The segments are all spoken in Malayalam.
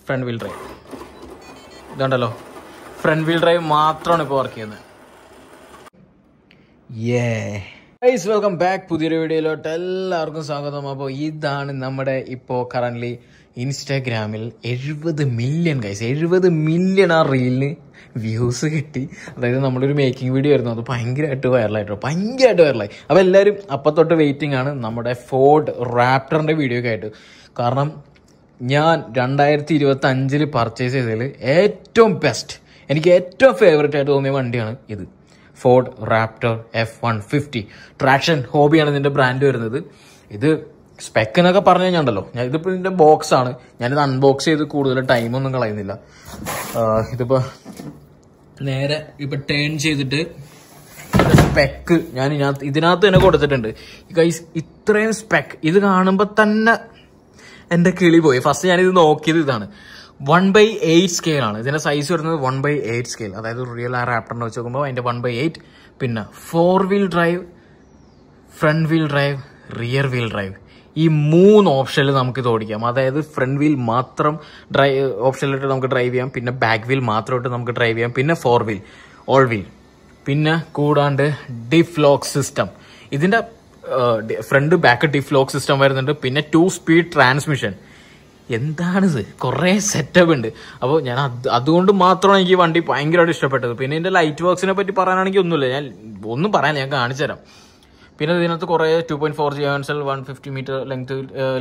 Front wheel drive. ഇതുണ്ടല്ലോ, ഫ്രണ്ട് വീൽ ഡ്രൈവ് മാത്രമാണ് ഇപ്പോൾ വർക്ക് ചെയ്യുന്നത്. Guys, welcome back. പുതിയൊരു വീഡിയോയിലോട്ട് എല്ലാവർക്കും സ്വാഗതം. അപ്പോൾ ഇതാണ് നമ്മുടെ ഇപ്പോൾ കറന്റ് ഇൻസ്റ്റാഗ്രാമിൽ 70 മില്യൺ ഗൈസ്, 70 മില്യൺ ആ റീലിന് വ്യൂസ് കിട്ടി. അതായത് നമ്മളൊരു മേക്കിംഗ് വീഡിയോ ആയിരുന്നു, അത് ഭയങ്കരമായിട്ട് വൈറലായി. അപ്പോൾ എല്ലാവരും അപ്പം തൊട്ട് വെയിറ്റിംഗ് ആണ് നമ്മുടെ ഫോർഡ് റാപ്റ്ററിൻ്റെ വീഡിയോയ്ക്ക് ആയിട്ട്. കാരണം ഞാൻ 2025 പർച്ചേസ് ചെയ്തതിൽ ഏറ്റവും ബെസ്റ്റ്, എനിക്ക് ഏറ്റവും ഫേവറേറ്റ് ആയിട്ട് തോന്നിയ വണ്ടിയാണ് ഇത്, ഫോർഡ് റാപ്റ്റർ F150. ട്രാക്ഷൻ ഹോബിയാണ് ഇതിന്റെ ബ്രാൻഡ് വരുന്നത്. ഇത് സ്പെക്ക് എന്നൊക്കെ പറഞ്ഞു കഴിഞ്ഞാണ്ടല്ലോ, ഇതിപ്പോ ഇതിന്റെ ബോക്സ് ആണ്, ഞാനിത് അൺബോക്സ് ചെയ്ത് കൂടുതൽ ടൈമൊന്നും കളയുന്നില്ല. ഇതിപ്പോ നേരെ ഇപ്പൊ ടേൺ ചെയ്തിട്ട് സ്പെക്ക് ഞാൻ ഇതിനകത്ത് തന്നെ കൊടുത്തിട്ടുണ്ട് ഗൈസ്. ഇത്രയും സ്പെക്ക് ഇത് കാണുമ്പോ തന്നെ എന്റെ കിളി പോയി. ഫസ്റ്റ് ഞാനിത് നോക്കിയത് ഇതാണ്, 1/8 സ്കെയിലാണ് ഇതിന്റെ സൈസ് വരുന്നത്. 1/8 സ്കെയിൽ, അതായത് റിയൽ ആ റാപ്റ്ററിനെ വെച്ച് നോക്കുമ്പോൾ അതിന്റെ 1/8. പിന്നെ 4 wheel drive, front wheel drive, rear wheel drive, ഈ 3 ഓപ്ഷനിൽ നമുക്ക് ഇത് ഓടിക്കാം. അതായത് ഫ്രണ്ട് വീൽ മാത്രം ഓപ്ഷനിലിട്ട് നമുക്ക് ഡ്രൈവ് ചെയ്യാം, പിന്നെ ബാക്ക് വീൽ മാത്രമായിട്ട് നമുക്ക് ഡ്രൈവ് ചെയ്യാം, പിന്നെ 4 വീൽ ഓൾ വീൽ, പിന്നെ കൂടാണ്ട് ഡിഫ് ലോക്ക് സിസ്റ്റം. ഇതിന്റെ ഫ്രണ്ട് ബാക്ക് ഡിഫ് ലോക്ക് സിസ്റ്റം വരുന്നുണ്ട്, പിന്നെ 2 സ്പീഡ് ട്രാൻസ്മിഷൻ. എന്താണിത്, കുറെ സെറ്റപ്പ് ഉണ്ട്. അപ്പോൾ ഞാൻ അതുകൊണ്ട് മാത്രമാണ് എനിക്ക് ഈ വണ്ടി ഭയങ്കരമായിട്ട് ഇഷ്ടപ്പെട്ടത്. പിന്നെ ഇതിന്റെ ലൈറ്റ് വർക്സിനെ പറ്റി പറയാനാണെങ്കിൽ ഒന്നുമില്ല, ഞാൻ ഒന്നും പറയാൻ, ഞാൻ കാണിച്ചു തരാം. പിന്നെ ഇതിനകത്ത് കുറെ 2.4G Ansel 150 metre length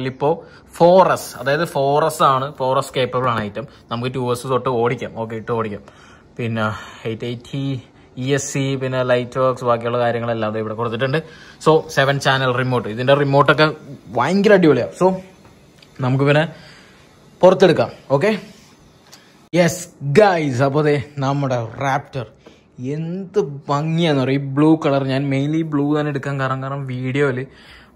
lipo 4S, അതായത് 4S ആണ്, 4S കേപ്പബിൾ ആണ് ഐറ്റം. നമുക്ക് 2S തൊട്ട് ഓടിക്കാം, ഇട്ട് ഓടിക്കാം. പിന്നെ 880 ESC, പിന്നെ ലൈറ്റ് വർക്സ്, ബാക്കിയുള്ള കാര്യങ്ങളെല്ലാം ഇവിടെ കൊടുത്തിട്ടുണ്ട്. സോ 7 ചാനൽ റിമോട്ട്, ഇതിന്റെ റിമോട്ടൊക്കെ ഭയങ്കര അടിപൊളിയാണ്. സോ നമുക്ക് പിന്നെ പുറത്തെടുക്കാം. ഓക്കെ, യെസ് ഗൈസ്, അപ്പോൾ നമ്മുടെ റാപ്റ്റർ എന്ത് ഭംഗിയാന്ന് പറയും. ഈ ബ്ലൂ കളർ, ഞാൻ മെയിൻലി ബ്ലൂ തന്നെ എടുക്കാൻ കാരണം വീഡിയോയിൽ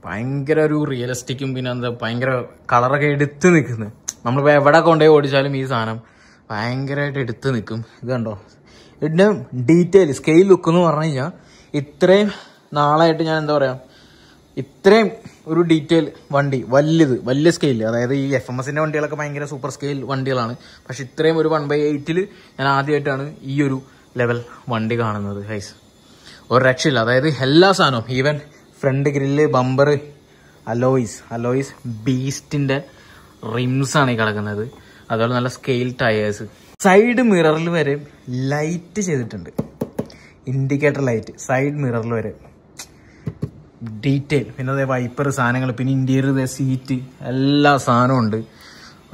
ഭയങ്കര ഒരു റിയലിസ്റ്റിക്കും, പിന്നെ എന്താ ഭയങ്കര കളറൊക്കെ എടുത്ത് നിൽക്കുന്നത്. നമ്മളിപ്പോൾ എവിടെ കൊണ്ടുപോയി ഓടിച്ചാലും ഈ സാധനം ഭയങ്കരമായിട്ട് എടുത്ത് നിൽക്കും. ഇത് കണ്ടോ, ഇതിന്റെ ഡീറ്റെയിൽ സ്കെയിൽ ലുക്ക് എന്ന് പറഞ്ഞു കഴിഞ്ഞാൽ ഇത്രയും നാളായിട്ട് ഞാൻ എന്താ പറയുക, ഇത്രയും ഒരു ഡീറ്റെയിൽ വണ്ടി, വലിയ സ്കെയിൽ, അതായത് ഈ FMSന്റെ വണ്ടികളൊക്കെ ഭയങ്കര സൂപ്പർ സ്കെയിൽ വണ്ടികളാണ്. പക്ഷെ ഇത്രയും ഒരു 1/8 ഞാൻ ആദ്യമായിട്ടാണ് ഈ ഒരു ലെവൽ വണ്ടി കാണുന്നത് ഗൈസ്. ഒരു രക്ഷയില്ല. അതായത് എല്ലാ സാധനവും, even front grill, bumper, alloys ബീസ്റ്റിന്റെ റിംസ് ആണ് ഈ കിടക്കുന്നത്. അതുപോലെ നല്ല സ്കെയിൽ ടയേഴ്സ്, സൈഡ് മിററിൽ വരെ ലൈറ്റ് ചെയ്തിട്ടുണ്ട്, ഇൻഡിക്കേറ്റർ ലൈറ്റ് സൈഡ് മിററിൽ വരെ ഡീറ്റെയിൽ. പിന്നെ അതേ വൈപ്പർ സാധനങ്ങൾ, പിന്നെ ഇന്റീരിയർ, സീറ്റ്, എല്ലാ സാധനവും ഉണ്ട്.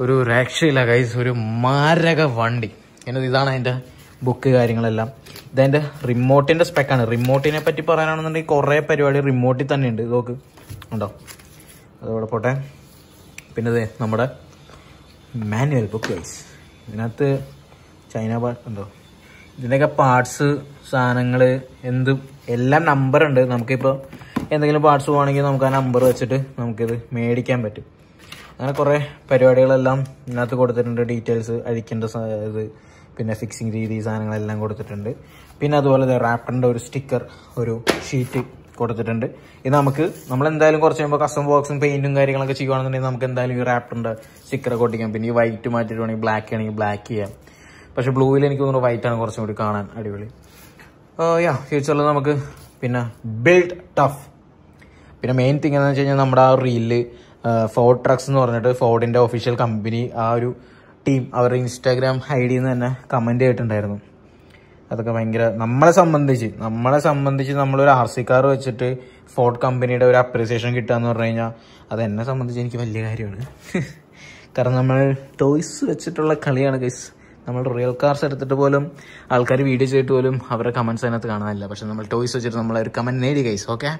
ഒരു രക്ഷയില്ല ഗൈസ്, ഒരു മാരക വണ്ടി. പിന്നെ ഇതാണ് അതിന്റെ ബുക്ക് കാര്യങ്ങളെല്ലാം. ഇതതിന്റെ റിമോട്ടിന്റെ സ്പെക്കാണ്. റിമോട്ടിനെ പറ്റി പറയാനാണെന്നുണ്ടെങ്കിൽ കുറെ പരിപാടി റിമോട്ടിൽ തന്നെ ഉണ്ട്. ഇതൊക്കെ ഉണ്ടോ, അതോടെ പോട്ടെ. പിന്നെ ഇത് നമ്മുടെ മാനുവൽ ബുക്ക് ഗൈസ്. ഇതിനകത്ത് ചൈന പാർട്ട് ഉണ്ടോ, ഇതിൻ്റെയൊക്കെ പാർട്സ്, സാധനങ്ങൾ, എല്ലാം നമ്പർ ഉണ്ട്. നമുക്കിപ്പോൾ എന്തെങ്കിലും പാർട്സ് പോകണമെങ്കിൽ നമുക്ക് ആ നമ്പർ വെച്ചിട്ട് നമുക്കിത് മേടിക്കാൻ പറ്റും. അങ്ങനെ കുറേ പരിപാടികളെല്ലാം ഇതിനകത്ത് കൊടുത്തിട്ടുണ്ട്. ഡീറ്റെയിൽസ്, അഴിക്കേണ്ട ഇത്, പിന്നെ ഫിക്സിങ് രീതി, സാധനങ്ങളെല്ലാം കൊടുത്തിട്ടുണ്ട്. പിന്നെ അതുപോലെ റാപ്റ്ററിന്റെ ഒരു സ്റ്റിക്കർ, ഒരു ഷീറ്റ് കൊടുത്തിട്ടുണ്ട്. ഇത് നമ്മളെന്തായാലും കുറച്ച് കഴിയുമ്പോൾ കസ്റ്റം ബോക്സും പെയിന്റും കാര്യങ്ങളൊക്കെ ചെയ്യുകയാണെന്നുണ്ടെങ്കിൽ നമുക്ക് എന്തായാലും ഈ റാപ്റ്ററിന്റെ സ്റ്റിക്കറൊക്കെ ഒട്ടിക്കാം. പിന്നെ ഈ വൈറ്റ് മാറ്റിയിട്ട് വേണമെങ്കിൽ ബ്ലാക്ക് ആണെങ്കിൽ ബ്ലാക്ക് ചെയ്യാം. പക്ഷെ ബ്ലൂവിൽ എനിക്ക് തോന്നുന്നു വൈറ്റ് ആണ് കുറച്ചും കൂടി കാണാൻ അടിപൊളി. ഫ്യൂച്ചറിൽ നമുക്ക് പിന്നെ ബിൽഡ് ടഫ്. പിന്നെ മെയിൻ തിങ് എന്താണെന്ന് വെച്ച് കഴിഞ്ഞാൽ നമ്മുടെ ആ റീലില് ഫോർഡ് ട്രക്സ് എന്ന് പറഞ്ഞിട്ട് ഫോർഡിന്റെ ഒഫീഷ്യൽ കമ്പനി, ആ ഒരു ടീം അവരുടെ ഇൻസ്റ്റാഗ്രാം ഐഡിയിൽ നിന്ന് തന്നെ കമന്റ് ചെയ്തിട്ടുണ്ടായിരുന്നു. അതൊക്കെ ഭയങ്കര നമ്മളെ സംബന്ധിച്ച് നമ്മളൊരു RC കാർ വെച്ചിട്ട് ഫോർഡ് കമ്പനിയുടെ ഒരു അപ്രീസിയേഷൻ കിട്ടുക എന്ന് പറഞ്ഞു കഴിഞ്ഞാൽ അത് എന്നെ സംബന്ധിച്ച് എനിക്ക് വലിയ കാര്യമാണ്. കാരണം നമ്മൾ ടോയ്സ് വെച്ചിട്ടുള്ള കളിയാണ് ഗൈസ്. നമ്മൾ റിയൽ കാർസ് എടുത്തിട്ട് പോലും ആൾക്കാർ വീഡിയോ ചെയ്തിട്ട് പോലും അവരുടെ കമന്റ്സ് അതിനകത്ത് കാണാനില്ല. പക്ഷെ നമ്മൾ ടോയ്സ് വെച്ചിട്ട് നമ്മളെ ഒരു കമന്റ് നേടി ഗൈസ്. ഓക്കെ,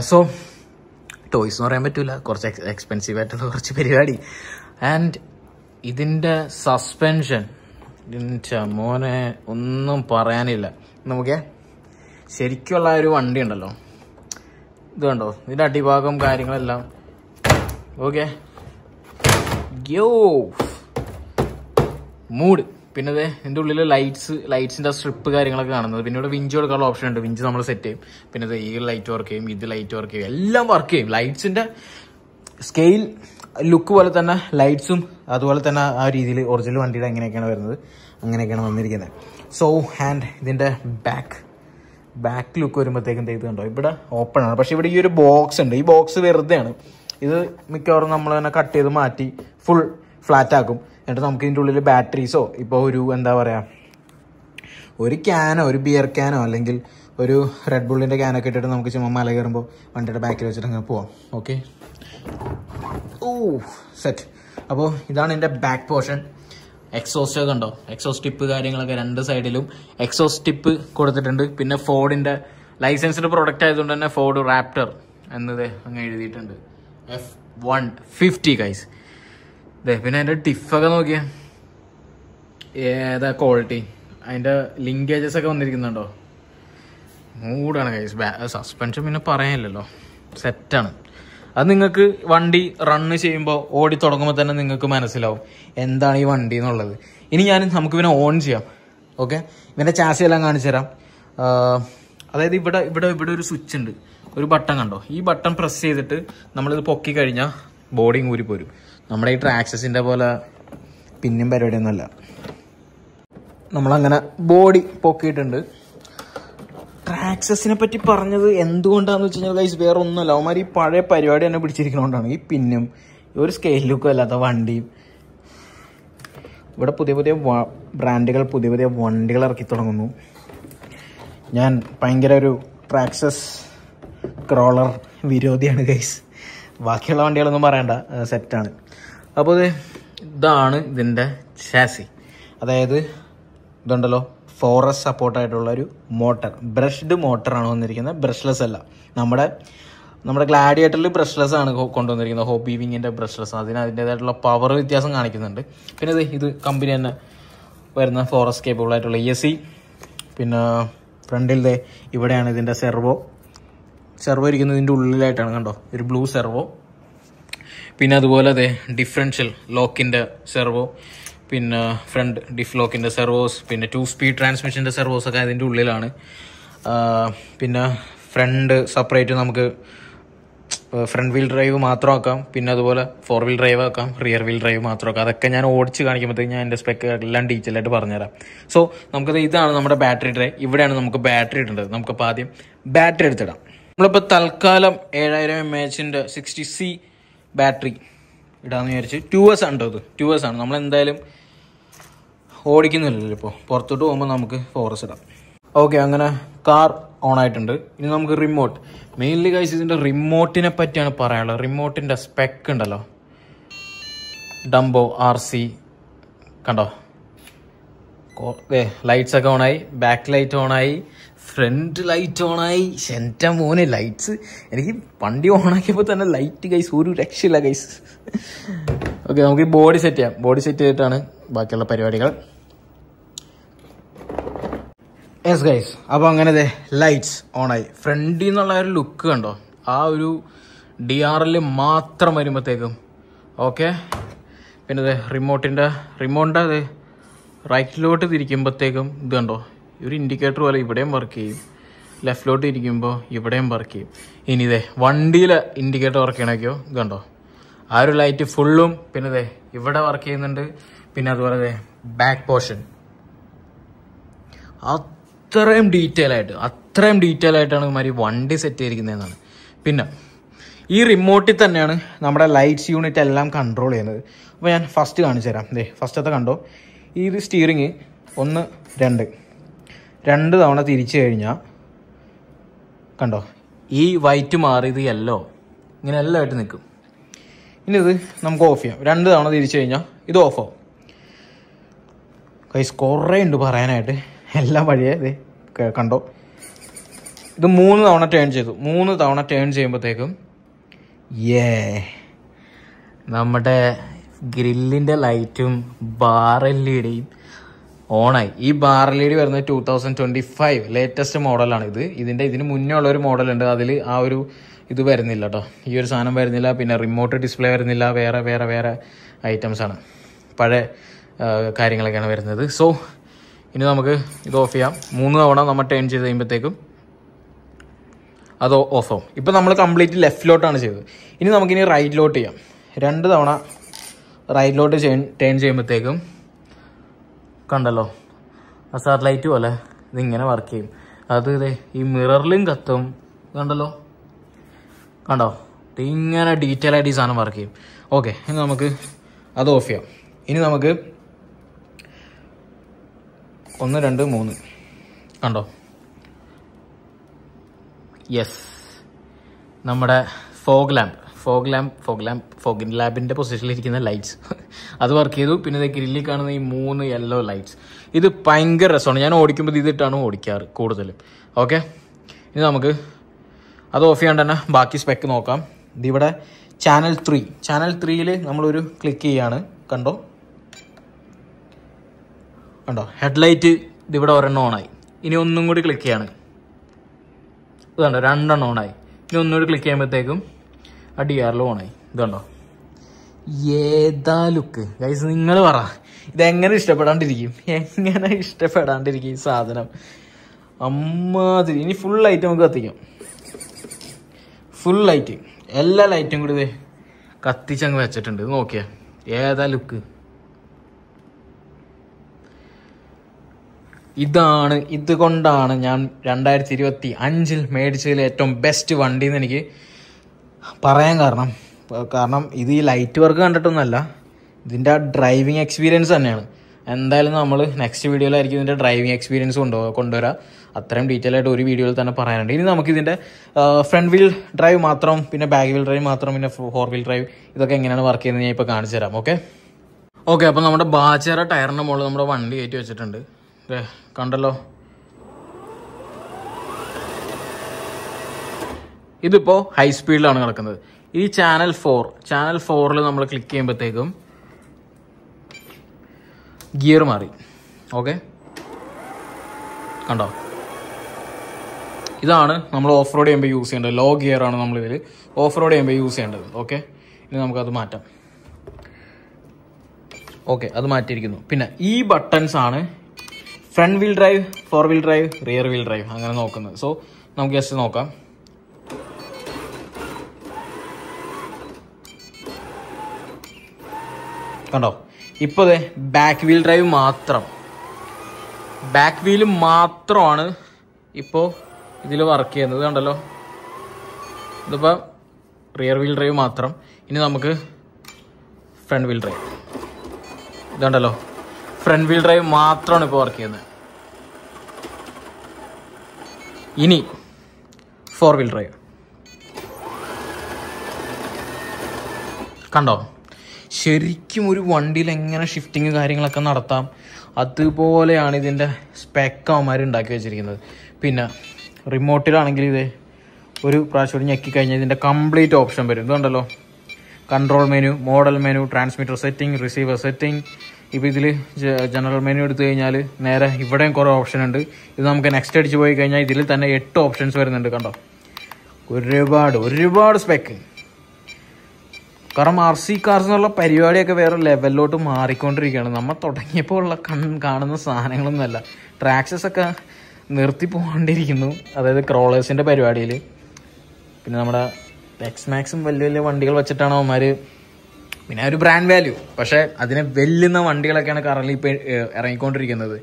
സോ ടോയ്സ് എന്ന് പറയാൻ പറ്റൂല, കുറച്ച് എക്സ്പെൻസീവ് ആയിട്ടുള്ള കുറച്ച് പരിപാടി. ആൻഡ് ഇതിന്റെ സസ്പെൻഷൻ, മോനെ ഒന്നും പറയാനില്ല. നമുക്ക് ശരിക്കുള്ള ഒരു വണ്ടി ഉണ്ടല്ലോ, ഇത് കണ്ടോ, ഇതിന്റെ അടിഭാഗം കാര്യങ്ങളെല്ലാം ഓക്കെ, മൂഡ്. പിന്നെ ഇതിന്റെ ഉള്ളിൽ ലൈറ്റ്സിന്റെ സ്ട്രിപ്പ് കാര്യങ്ങളൊക്കെ കാണുന്നത്. പിന്നെ ഇവിടെ വിഞ്ച് കൊടുക്കാനുള്ള ഓപ്ഷൻ ഉണ്ട്, വിഞ്ച് നമ്മൾ സെറ്റ് ചെയ്യും. പിന്നെ ഈ ലൈറ്റ് വർക്ക് ചെയ്യും, ഇത് ലൈറ്റ് വർക്ക് ചെയ്യും, എല്ലാം വർക്ക് ചെയ്യും. ലൈറ്റ്സിന്റെ സ്കെയിൽ ലുക്ക് പോലെ തന്നെ ലൈറ്റ്സും അതുപോലെ തന്നെ ആ രീതിയിൽ ഒറിജിനൽ വണ്ടിയുടെ എങ്ങനെയൊക്കെയാണ് വരുന്നത് അങ്ങനെയൊക്കെയാണ് വന്നിരിക്കുന്നത്. സോ ആൻഡ് ഇതിൻ്റെ ബാക്ക് ലുക്ക് വരുമ്പോഴത്തേക്കും ഇത് കണ്ടോ, ഇവിടെ ഓപ്പൺ ആണ്. പക്ഷേ ഇവിടെ ഈ ഒരു ബോക്സ് ഉണ്ട്. ഈ ബോക്സ് വെറുതെയാണ്. ഇത് മിക്കവാറും നമ്മൾ തന്നെ കട്ട് ചെയ്ത് മാറ്റി ഫുൾ ഫ്ലാറ്റ് ആക്കും. എന്നിട്ട് നമുക്ക് ഇതിൻ്റെ ഉള്ളിൽ ബാറ്ററീസോ ഇപ്പോൾ ഒരു എന്താ പറയുക ഒരു ക്യാനോ ഒരു ബിയർ ക്യാനോ അല്ലെങ്കിൽ ഒരു റെഡ് ബുള്ളിൻ്റെ ക്യാനൊക്കെ ഇട്ടിട്ട് നമുക്ക് ചുമ്മാ മല കയറുമ്പോൾ വണ്ടിയുടെ ബാക്കിൽ വെച്ചിട്ട് അങ്ങനെ പോവാം. ഓക്കെ, ഓ സെറ്റ്. അപ്പോൾ ഇതാണ് എൻ്റെ ബാക്ക് പോർഷൻ. എക്സോസ്റ്റ് ഒക്കെ ഉണ്ടോ, എക്സോസ്റ്റ് ടിപ്പ് കാര്യങ്ങളൊക്കെ രണ്ട് സൈഡിലും എക്സോസ്റ്റ് ടിപ്പ് കൊടുത്തിട്ടുണ്ട്. പിന്നെ ഫോർഡിൻ്റെ ലൈസൻസ്ഡ് പ്രൊഡക്റ്റ് ആയതുകൊണ്ട് തന്നെ ഫോർഡ് റാപ്റ്റർ എന്നത് അങ്ങ് എഴുതിയിട്ടുണ്ട്. F150 guys. പിന്നെ അതിൻ്റെ ടിഫൊക്കെ നോക്കിയാൽ ഏതാ ക്വാളിറ്റി, അതിൻ്റെ ലിങ്കേജസ് ഒക്കെ വന്നിരിക്കുന്നുണ്ടോ, മൂടാണ് ഗൈസ്. സസ്പെൻഷൻ പിന്നെ പറയാനില്ലല്ലോ, സെറ്റാണ്. അത് നിങ്ങൾക്ക് വണ്ടി റണ്ണ് ചെയ്യുമ്പോൾ ഓടി തുടങ്ങുമ്പോൾ തന്നെ നിങ്ങൾക്ക് മനസ്സിലാവും എന്താണ് ഈ വണ്ടി എന്നുള്ളത്. ഇനി നമുക്ക് പിന്നെ ഓൺ ചെയ്യാം. ഓക്കെ, ഇവൻ്റെ ചാസി എല്ലാം കാണിച്ചു തരാം. അതായത് ഇവിടെ ഒരു സ്വിച്ച് ഉണ്ട്, ഒരു ബട്ടൺ കണ്ടോ, ഈ ബട്ടൺ പ്രസ് ചെയ്തിട്ട് നമ്മളിത് പൊക്കി കഴിഞ്ഞാൽ ബോഡി ഊരി പോരും. നമ്മുടെ ഈ ട്രാക്സസിൻ്റെ പോലെ പിന്നും പരിപാടിയൊന്നുമല്ല. നമ്മളങ്ങനെ ബോഡി പൊക്കിയിട്ടുണ്ട്. ട്രാക്സസിനെ പറ്റി പറഞ്ഞത് എന്തുകൊണ്ടാണെന്ന് വെച്ച് കഴിഞ്ഞാൽ ഗൈസ് വേറെ ഒന്നുമല്ല, അവന്മാർ ഈ പഴയ പരിപാടി തന്നെ പിടിച്ചിരിക്കുന്നതുകൊണ്ടാണ്. ഈ പിന്നും ഒരു സ്കെയിൽ ലുക്കും അല്ലാത്ത വണ്ടിയും. ഇവിടെ പുതിയ ബ്രാൻഡുകൾ പുതിയ വണ്ടികൾ ഇറക്കി തുടങ്ങുന്നു. ഞാൻ ഭയങ്കര ഒരു ട്രാക്സസ് ക്രോളർ വിരോധിയാണ് ഗൈസ്. ബാക്കിയുള്ള വണ്ടികളൊന്നും പറയണ്ട, സെറ്റാണ്. അപ്പോൾ ഇതാണ് ഇതിൻ്റെ ചാസി. അതായത് ഇതുണ്ടല്ലോ, ഫോറസ്റ്റ് സപ്പോർട്ടായിട്ടുള്ള ഒരു മോട്ടർ, ബ്രഷ്ഡ് മോട്ടറാണ് വന്നിരിക്കുന്നത്, ബ്രഷ്ലെസ് അല്ല. നമ്മുടെ ഗ്ലാഡിയേറ്ററിൽ ബ്രഷ്ലെസ് ആണ് കൊണ്ടുവന്നിരിക്കുന്നത്, ഹോബി വിങ്ങിൻ്റെ ബ്രഷ്ലെസ്. അതിൻ്റേതായിട്ടുള്ള പവർ വ്യത്യാസം കാണിക്കുന്നുണ്ട്. പിന്നെ ഇത് കമ്പനി തന്നെ വരുന്ന ഫോറസ്റ്റ് കേപ്പബിൾ ആയിട്ടുള്ള ESC. പിന്നെ ഫ്രണ്ടിൽ ഇവിടെയാണ് ഇതിൻ്റെ സെർവോ ഇരിക്കുന്നത്, ഇതിൻ്റെ ഉള്ളിലായിട്ടാണ് കണ്ടോ, ഒരു ബ്ലൂ സെർവോ. പിന്നെ അതുപോലെ ഡിഫറൻഷ്യൽ ലോക്കിൻ്റെ സെർവോ, പിന്നെ ഫ്രണ്ട് ഡിഫ് ലോക്കിൻ്റെ സെർവോസ്, പിന്നെ 2 സ്പീഡ് ട്രാൻസ്മിഷൻ്റെ സെർവോസ് ഒക്കെ അതിൻ്റെ ഉള്ളിലാണ്. പിന്നെ ഫ്രണ്ട് സെപ്പറേറ്റ് നമുക്ക് ഫ്രണ്ട് വീൽ ഡ്രൈവ് മാത്രമാക്കാം, പിന്നെ അതുപോലെ 4 വീൽ ഡ്രൈവ് ആക്കാം, റിയർ വീൽ ഡ്രൈവ് മാത്രമാക്കാം. അതൊക്കെ ഞാൻ ഓടിച്ച് കാണിക്കുമ്പോഴത്തേക്ക് ഞാൻ എൻ്റെ സ്പെക്ക് എല്ലാം ഡീറ്റെയിൽ ആയിട്ട് പറഞ്ഞുതരാം. സോ ഇതാണ് നമ്മുടെ ബാറ്ററി ട്രേ. ഇവിടെയാണ് നമുക്ക് ബാറ്ററി ഇടേണ്ടത്. നമുക്കപ്പോൾ ആദ്യം ബാറ്ററി എടുത്തിടാം. നമ്മളിപ്പോൾ തൽക്കാലം 7000 mAh 60C ബാറ്ററി ഇടാമെന്ന് വിചാരിച്ച്. 2S ആണ് കേട്ടോ, ഇത് 2S ആണ്. നമ്മളെന്തായാലും ഓടിക്കുന്നില്ലല്ലോ, ഇപ്പോൾ പുറത്തോട്ട് പോകുമ്പോൾ നമുക്ക് 4S ഇടാം. ഓക്കെ, അങ്ങനെ കാർ ഓൺ ആയിട്ടുണ്ട്. ഇനി നമുക്ക് റിമോട്ട്. മെയിൻലി ഗൈസ് ഇതിൻ്റെ റിമോട്ടിനെ പറ്റിയാണ് പറയാനുള്ളത്. റിമോട്ടിൻ്റെ സ്പെക്ക് ഉണ്ടല്ലോ, ഡംബോ RC കണ്ടോ, ലൈറ്റ്സ് ഒക്കെ ഓണായി, ബാക്ക് ലൈറ്റ് ഓണായി, ഫ്രണ്ട് ലൈറ്റ് ഓണായി. എൻ്റെ മോനെ ലൈറ്റ്സ്, എനിക്ക് വണ്ടി ഓണാക്കിയപ്പോൾ തന്നെ ലൈറ്റ് ഗൈസ് ഒരു രക്ഷയില്ല ഗൈസ്. ഓക്കെ, നമുക്ക് ഈ ബോഡി സെറ്റ് ചെയ്യാം. ബോഡി സെറ്റ് ചെയ്തിട്ടാണ് ബാക്കിയുള്ള പരിപാടികൾ. യെസ് ഗൈസ്, അപ്പോൾ അങ്ങനെ ലൈറ്റ്സ് ഓണായി. ഫ്രണ്ടിൽ നിന്നുള്ള ഒരു ലുക്ക് കണ്ടോ, ആ ഒരു DRL മാത്രം വരുമ്പോഴത്തേക്കും. ഓക്കെ, പിന്നെ റിമോട്ടിൻ്റെ റൈറ്റിലോട്ട് തിരിക്കുമ്പോഴത്തേക്കും ഇത് കണ്ടോ, ഒരു ഇൻഡിക്കേറ്റർ പോലെ ഇവിടെയും വർക്ക് ചെയ്യും, ലെഫ്റ്റിലോട്ട് ഇരിക്കുമ്പോൾ ഇവിടെയും വർക്ക് ചെയ്യും. ഇനി വണ്ടിയിലെ ഇൻഡിക്കേറ്റർ വർക്ക് ചെയ്യണമൊക്കെയോ ഇത് കണ്ടോ, ആ ഒരു ലൈറ്റ് ഫുള്ളും പിന്നെ ഇവിടെ വർക്ക് ചെയ്യുന്നുണ്ട്. പിന്നെ അതുപോലെ ബാക്ക് പോർഷൻ അത്രയും ഡീറ്റെയിൽ ആയിട്ടാണ് ഇമാതിരി വണ്ടി സെറ്റ് ചെയ്തിരിക്കുന്നതെന്നാണ്. പിന്നെ ഈ റിമോട്ടിൽ തന്നെയാണ് നമ്മുടെ ലൈറ്റ്സ് യൂണിറ്റ് എല്ലാം കൺട്രോൾ ചെയ്യുന്നത്. അപ്പോൾ ഞാൻ ഫസ്റ്റ് കാണിച്ചു തരാം. ഫസ്റ്റത്തെ കണ്ടോ, ഈ സ്റ്റിയറിങ് 1 2 തവണ തിരിച്ചു കഴിഞ്ഞാൽ കണ്ടോ, ഈ വൈറ്റ് മാറി ഇത് യെല്ലോ ഇങ്ങനെ എല്ലാം ആയിട്ട് നിൽക്കും. ഇനി ഇത് നമുക്ക് ഓഫ് ചെയ്യാം. 2 തവണ തിരിച്ചു കഴിഞ്ഞാൽ ഇത് ഓഫാവും. കൈസ് കുറേ ഉണ്ട് പറയാനായിട്ട്, എല്ലാം വഴിയേ കണ്ടോ. ഇത് 3 തവണ ടേൺ ചെയ്തു. 3 തവണ ടേൺ ചെയ്യുമ്പോഴത്തേക്കും നമ്മുടെ ഗ്രില്ലിൻ്റെ ലൈറ്റും ബാർ LED ഓണായി. ഈ ബാർ LED വരുന്നത് 2025 ലേറ്റസ്റ്റ് മോഡലാണ്. ഇതിന് മുന്നേ ഉള്ളൊരു മോഡലുണ്ട്, അതിൽ ആ ഒരു ഇത് വരുന്നില്ല കേട്ടോ, ഈ ഒരു സാധനം വരുന്നില്ല. പിന്നെ റിമോട്ട് ഡിസ്പ്ലേ വരുന്നില്ല, വേറെ ഐറ്റംസാണ്, പഴയ കാര്യങ്ങളൊക്കെയാണ് വരുന്നത്. സോ ഇനി നമുക്ക് ഇത് ഓഫ് ചെയ്യാം. 3 തവണ നമ്മൾ ടേൺ ചെയ്ത് കഴിയുമ്പോഴത്തേക്കും അത് ഓഫ് ആവും. ഇപ്പം നമ്മൾ കംപ്ലീറ്റ് ലെഫ്റ്റിലോട്ടാണ് ചെയ്തത്. ഇനി നമുക്കിനി റൈറ്റിലോട്ട് ചെയ്യാം. 2 തവണ റൈറ്റിലോട്ട് ടേൺ ചെയ്യുമ്പോഴത്തേക്കും കണ്ടല്ലോ ആ സാറ്റലൈറ്റ് പോലെ ഇതിങ്ങനെ വർക്ക് ചെയ്യും. അത് ഇതേ ഈ മിററിലും കത്തും. കണ്ടല്ലോ, കണ്ടോ, ഇങ്ങനെ ഡീറ്റെയിൽ ആയിട്ട് ഈ സാധനം വർക്ക് ചെയ്യും. ഓക്കെ, ഇനി നമുക്ക് അത് ഓഫ് ചെയ്യാം. ഇനി നമുക്ക് 1 2 3 കണ്ടോ, യെസ്, നമ്മുടെ ഫോഗ് ലാബിൻ്റെ പൊസിഷനിലിരിക്കുന്ന ലൈറ്റ്സ് അത് വർക്ക് ചെയ്തു. പിന്നെ ഇത് ഗ്രില്ലിൽ കാണുന്ന ഈ 3 യെല്ലോ ലൈറ്റ്സ്, ഇത് ഭയങ്കര രസമാണ്. ഞാൻ ഓടിക്കുമ്പോൾ ഇതിട്ടാണ് ഓടിക്കാറ് കൂടുതലും. ഓക്കെ, ഇനി നമുക്ക് അത് ഓഫ് ചെയ്യാണ്ട് തന്നെ ബാക്കി സ്പെക്ക് നോക്കാം. ഇതിവിടെ ചാനൽ 3യിൽ നമ്മളൊരു ക്ലിക്ക് ചെയ്യാണ്. കണ്ടോ, ഹെഡ്ലൈറ്റ് ഇതിവിടെ ഒരെണ്ണം ഓണായി. ഇനി ഒന്നും കൂടി ക്ലിക്ക് ചെയ്യാണ്. ഇത് കണ്ടോ, 2 ഓണായി. ഇനി ഒന്നുകൂടി ക്ലിക്ക് ചെയ്യുമ്പോഴത്തേക്കും ആ DRL ഓണായി. ഇത് കണ്ടോ, ഏതാ ലുക്ക് ഗൈസ്, നിങ്ങൾ പറ, ഇതെങ്ങനെ ഇഷ്ടപ്പെടാണ്ടിരിക്കും ഈ സാധനം? അമ്മാതിരി. ഇനി ഫുൾ ലൈറ്റ് നമുക്ക് കത്തിക്കാം. ഫുൾ ലൈറ്റ്, എല്ലാ ലൈറ്റും കൂടി ഇതേ കത്തിച്ചങ്ങ് വെച്ചിട്ടുണ്ട്. ഇത് നോക്കിയാ ഏതാ ലുക്ക്. ഇതുകൊണ്ടാണ് ഞാൻ 2025 മേടിച്ചതിൽ ഏറ്റവും ബെസ്റ്റ് വണ്ടി എന്ന് എനിക്ക് പറയാൻ കാരണം ഇത് ഈ ലൈറ്റ് വർക്ക് കണ്ടിട്ടൊന്നുമല്ല, ഇതിൻ്റെ ആ ഡ്രൈവിംഗ് എക്സ്പീരിയൻസ് തന്നെയാണ്. എന്തായാലും നമ്മൾ നെക്സ്റ്റ് വീഡിയോയിലായിരിക്കും ഇതിൻ്റെ ഡ്രൈവിംഗ് എക്സ്പീരിയൻസ് കൊണ്ടുവരാം. അത്രയും ഡീറ്റെയിൽ ആയിട്ട് ഒരു വീഡിയോയിൽ തന്നെ പറയാനുണ്ട്. ഇനി നമുക്കിതിൻ്റെ ഫ്രണ്ട് വീൽ ഡ്രൈവ് മാത്രം, പിന്നെ ബാക്ക് വീൽ ഡ്രൈവ് മാത്രം, പിന്നെ 4 വീൽ ഡ്രൈവ് ഇതൊക്കെ എങ്ങനെയാണ് വർക്ക് ചെയ്യുന്നത് ഞാൻ ഇപ്പോൾ കാണിച്ചു തരാം. ഓക്കെ, അപ്പോൾ നമ്മുടെ ബാച്ചേറ ടയറിൻ്റെ മുകളിൽ നമ്മുടെ വണ്ടി കയറ്റി വെച്ചിട്ടുണ്ട്. കണ്ടല്ലോ, ഇതിപ്പോൾ ഹൈ സ്പീഡിലാണ് കിടക്കുന്നത്. ഈ ചാനൽ 4ൽ നമ്മൾ ക്ലിക്ക് ചെയ്യുമ്പോഴത്തേക്കും ഗിയർ മാറി. ഓക്കെ, കണ്ടോ, ഇതാണ് നമ്മൾ ഓഫ് റോഡ് ചെയ്യുമ്പോൾ യൂസ് ചെയ്യേണ്ടത്. ലോ ഗിയർ ആണ് നമ്മളിതിൽ ഓഫ് റോഡ് ചെയ്യുമ്പോൾ യൂസ് ചെയ്യേണ്ടത്. ഓക്കെ, ഇനി നമുക്കത് മാറ്റാം. ഓക്കെ, അത് മാറ്റിയിരിക്കുന്നു. പിന്നെ ഈ ബട്ടൺസ് ആണ് front wheel drive, 4 wheel drive, rear wheel drive അങ്ങനെ നോക്കുന്നത്. സോ നമുക്ക് ജസ്റ്റ് നോക്കാം. കണ്ടോ, ഇപ്പോൾ back wheel drive back wheel മാത്രമാണ് ഇപ്പോൾ ഇതിൽ വർക്ക് ചെയ്യുന്നത്. കണ്ടല്ലോ, ഇതിപ്പോൾ റിയർ വീൽ ഡ്രൈവ് മാത്രം. ഇനി നമുക്ക് ഫ്രണ്ട് വീൽ ഡ്രൈവ്, ഇതുണ്ടല്ലോ, ഫ്രണ്ട് വീൽ ഡ്രൈവ് മാത്രമാണ് ഇപ്പോൾ വർക്ക് ചെയ്യുന്നത്. ഇനി 4 വീൽ ഡ്രൈവ് കണ്ടോ, ശരിക്കും ഒരു വണ്ടിയിൽ എങ്ങനെ ഷിഫ്റ്റിങ് കാര്യങ്ങളൊക്കെ നടത്താം അതുപോലെയാണ് ഇതിൻ്റെ സ്പെക്ക് അവന്മാർ ഉണ്ടാക്കി വെച്ചിരിക്കുന്നത്. പിന്നെ റിമോട്ടിലാണെങ്കിൽ ഇത് ഒരു പ്രാവശ്യം ഞെക്കിക്കഴിഞ്ഞാൽ ഇതിൻ്റെ കംപ്ലീറ്റ് ഓപ്ഷൻ വരും. ഇതുണ്ടല്ലോ, control menu, model menu, transmitter setting, receiver setting. ഇപ്പോൾ ഇതിൽ ജനറൽ മെനു എടുത്തു കഴിഞ്ഞാൽ നേരെ ഇവിടെയും കുറേ ഓപ്ഷൻ ഉണ്ട്. ഇത് നമുക്ക് നെക്സ്റ്റ് അടിച്ച് പോയി കഴിഞ്ഞാൽ ഇതിൽ തന്നെ 8 ഓപ്ഷൻസ് വരുന്നുണ്ട്. കണ്ടോ, ഒരുപാട് സ്പെക്ക്. കാരണം RC കാർസ് എന്നുള്ള പരിപാടിയൊക്കെ വേറെ ലെവലിലോട്ട് മാറിക്കൊണ്ടിരിക്കുകയാണ്. നമ്മൾ തുടങ്ങിയപ്പോൾ ഉള്ള കാണുന്ന സാധനങ്ങളൊന്നുമല്ല. ട്രാക്സസ് ഒക്കെ നിർത്തി പോകേണ്ടിയിരിക്കുന്നു, അതായത് ക്രോളേഴ്സിൻ്റെ പരിപാടിയിൽ. പിന്നെ നമ്മുടെ എക്സ്മാക്സും വലിയ വണ്ടികൾ വെച്ചിട്ടാണ് അവന്മാർ, പിന്നെ ഒരു ബ്രാൻഡ് വാല്യൂ, പക്ഷേ അതിനെ വെല്ലുന്ന വണ്ടികളൊക്കെയാണ് കറന്റ് ഇപ്പോൾ ഇറങ്ങിക്കൊണ്ടിരിക്കുന്നത്.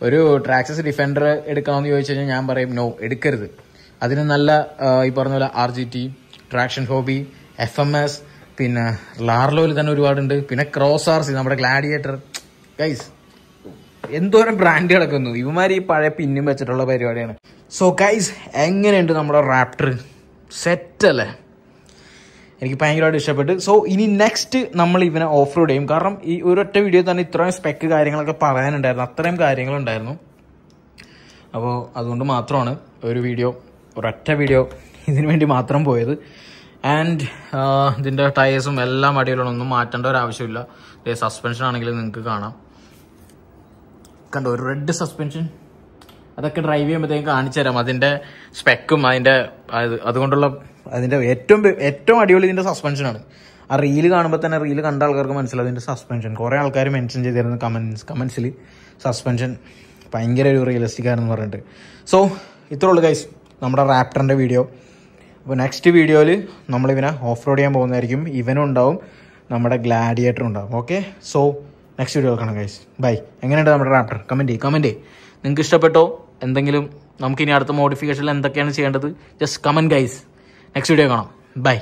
ഒരു ട്രാക്സസ് ഡിഫൻഡർ എടുക്കണമെന്ന് ചോദിച്ചു കഴിഞ്ഞാൽ ഞാൻ പറയും നോ, എടുക്കരുത്. അതിന് നല്ല ഈ പറഞ്ഞ പോലെ RGT, ട്രാക്ഷൻ ഹോബി, FMS, പിന്നെ ലാർലോയിൽ തന്നെ ഒരുപാടുണ്ട്. പിന്നെ ക്രോസ് RC, നമ്മുടെ ഗ്ലാഡിയേറ്റർ. ഗൈസ്, എന്തോരം ബ്രാൻഡുകളൊക്കെ വന്നു. ഇവന്മാർ ഈ പഴയ പിന്നും വെച്ചിട്ടുള്ള പരിപാടിയാണ്. സോ ഗൈസ്, എങ്ങനെയുണ്ട് നമ്മുടെ റാപ്റ്റർ? സെറ്റല്ലേ? എനിക്ക് ഭയങ്കരമായിട്ട് ഇഷ്ടപ്പെട്ടു. സോ ഇനി നെക്സ്റ്റ് നമ്മൾ ഇവനെ ഓഫ് റോഡ് ചെയ്യും. കാരണം ഈ ഒരൊറ്റ വീഡിയോ തന്നെ ഇത്രയും സ്പെക്ക് കാര്യങ്ങളൊക്കെ പറയാനുണ്ടായിരുന്നു, അത്രയും കാര്യങ്ങളുണ്ടായിരുന്നു. അപ്പോൾ അതുകൊണ്ട് മാത്രമാണ് ഒരൊറ്റ വീഡിയോ ഇതിനു വേണ്ടി മാത്രം പോയത്. ആൻഡ് ഇതിൻ്റെ ടയേഴ്സും എല്ലാം അടിയിലുള്ള ഒന്നും മാറ്റേണ്ട ഒരു ആവശ്യമില്ല. സസ്പെൻഷൻ ആണെങ്കിൽ നിങ്ങൾക്ക് കാണാം, കണ്ടോ, ഒരു റെഡ് സസ്പെൻഷൻ. അതൊക്കെ ഡ്രൈവ് ചെയ്യുമ്പോഴത്തേക്കും കാണിച്ചു തരാം അതിൻ്റെ സ്പെക്കും അതുകൊണ്ടുള്ള അതിൻ്റെ ഏറ്റവും അടിപൊളി ഇതിൻ്റെ സസ്പെൻഷനാണ്. ആ റീല് കാണുമ്പോൾ തന്നെ, റീല് കണ്ട ആൾക്കാർക്ക് മനസ്സിലാവും ഇതിൻ്റെ സസ്പെൻഷൻ. കുറേ ആൾക്കാർ മെൻഷൻ ചെയ്തിരുന്നു കമൻസിൽ സസ്പെൻഷൻ ഭയങ്കര ഒരു റിയലിസ്റ്റിക് ആണെന്ന് പറഞ്ഞിട്ട്. സോ ഇത്രേ ഉള്ളൂ ഗൈസ് നമ്മുടെ റാപ്റ്ററിൻ്റെ വീഡിയോ. അപ്പോൾ നെക്സ്റ്റ് വീഡിയോയിൽ നമ്മളിവനെ ഓഫ് റോഡ് ചെയ്യാൻ പോകുന്നതായിരിക്കും. ഇവനും ഉണ്ടാവും, നമ്മുടെ ഗ്ലാഡിയേറ്ററും ഉണ്ടാവും. ഓക്കെ, സോ നെക്സ്റ്റ് വീഡിയോ കാണാം ഗൈസ്. ബൈ. എങ്ങനെയുണ്ട് നമ്മുടെ റാപ്റ്റർ? കമൻറ്റ്. നിങ്ങൾക്ക് ഇഷ്ടപ്പെട്ടോ? എന്തെങ്കിലും നമുക്കിനി അടുത്ത മോഡിഫിക്കേഷനിൽ എന്തൊക്കെയാണ് ചെയ്യേണ്ടത്? Just comment guys. Next video കാണാം. ബൈ.